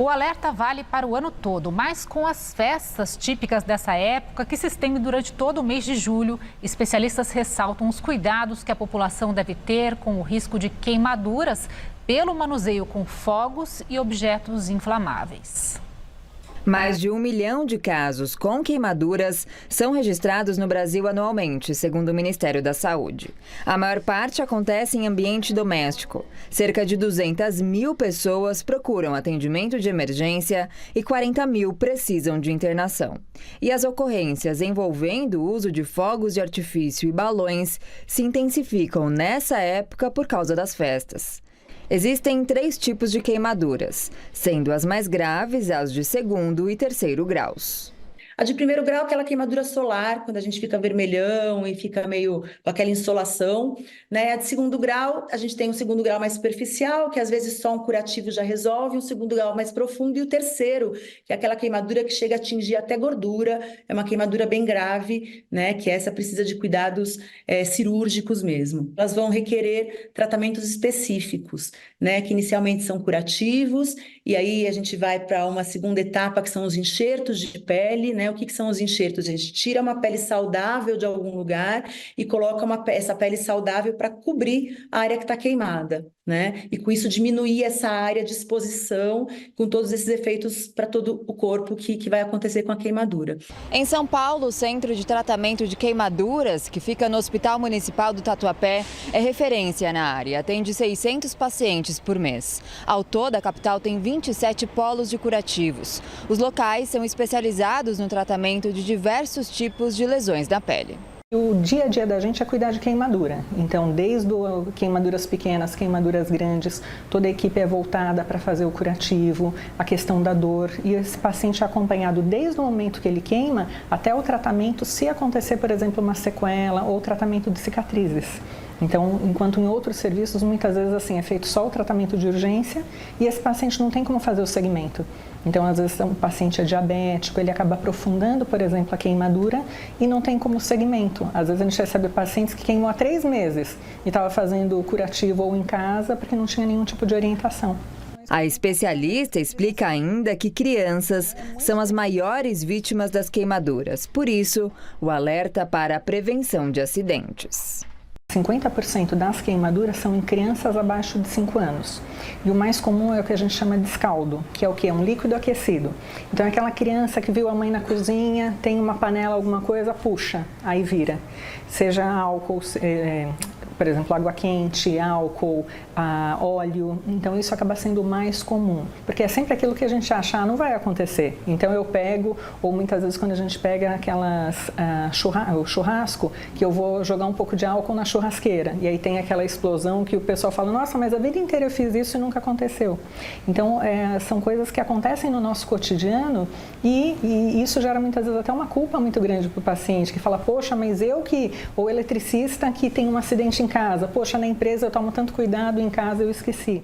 O alerta vale para o ano todo, mas com as festas típicas dessa época, que se estende durante todo o mês de julho, especialistas ressaltam os cuidados que a população deve ter com o risco de queimaduras pelo manuseio com fogos e objetos inflamáveis. Mais de 1 milhão de casos com queimaduras são registrados no Brasil anualmente, segundo o Ministério da Saúde. A maior parte acontece em ambiente doméstico. Cerca de 200 mil pessoas procuram atendimento de emergência e 40 mil precisam de internação. E as ocorrências envolvendo o uso de fogos de artifício e balões se intensificam nessa época por causa das festas. Existem 3 tipos de queimaduras, sendo as mais graves as de 2º e 3º graus. A de 1º grau é aquela queimadura solar, quando a gente fica vermelhão e fica meio com aquela insolação, né? A de 2º grau, a gente tem um 2º grau mais superficial, que às vezes só um curativo já resolve, um 2º grau mais profundo, e o 3º, que é aquela queimadura que chega a atingir até gordura, é uma queimadura bem grave, né? Que essa precisa de cuidados cirúrgicos mesmo. Elas vão requerer tratamentos específicos, né? Que inicialmente são curativos, e aí a gente vai para uma segunda etapa, que são os enxertos de pele, né? O que são os enxertos? A gente tira uma pele saudável de algum lugar e coloca essa pele saudável para cobrir a área que está queimada, né? E com isso diminuir essa área de exposição com todos esses efeitos para todo o corpo que vai acontecer com a queimadura. Em São Paulo, o Centro de Tratamento de Queimaduras, que fica no Hospital Municipal do Tatuapé, é referência na área. Atende 600 pacientes por mês. Ao todo, a capital tem 27 polos de curativos. Os locais são especializados no tratamento de diversos tipos de lesões da pele. O dia a dia da gente é cuidar de queimadura. Então, desde queimaduras pequenas, queimaduras grandes, toda a equipe é voltada para fazer o curativo, a questão da dor. E esse paciente é acompanhado desde o momento que ele queima até o tratamento, se acontecer, por exemplo, uma sequela ou tratamento de cicatrizes. Então, enquanto em outros serviços, muitas vezes assim, é feito só o tratamento de urgência e esse paciente não tem como fazer o segmento. Então, às vezes, um paciente é diabético, ele acaba aprofundando, por exemplo, a queimadura e não tem como segmento. Às vezes, a gente recebe pacientes que queimou há 3 meses e estava fazendo curativo ou em casa porque não tinha nenhum tipo de orientação. A especialista explica ainda que crianças são as maiores vítimas das queimaduras. Por isso, o alerta para a prevenção de acidentes. 50% das queimaduras são em crianças abaixo de 5 anos. E o mais comum é o que a gente chama de escaldo, que é o quê? É um líquido aquecido. Então é aquela criança que viu a mãe na cozinha, tem uma panela, alguma coisa, puxa, aí vira. Seja álcool, por exemplo, água quente, álcool, óleo. Então isso acaba sendo mais comum, porque é sempre aquilo que a gente acha, não vai acontecer. Então eu pego, ou muitas vezes quando a gente pega o churrasco, que eu vou jogar um pouco de álcool na churrasqueira, e aí tem aquela explosão que o pessoal fala, nossa, mas a vida inteira eu fiz isso e nunca aconteceu. Então são coisas que acontecem no nosso cotidiano e isso gera muitas vezes até uma culpa muito grande para o paciente, que fala, poxa, mas ou eletricista que tem um acidente em casa, poxa, na empresa eu tomo tanto cuidado, em casa eu esqueci.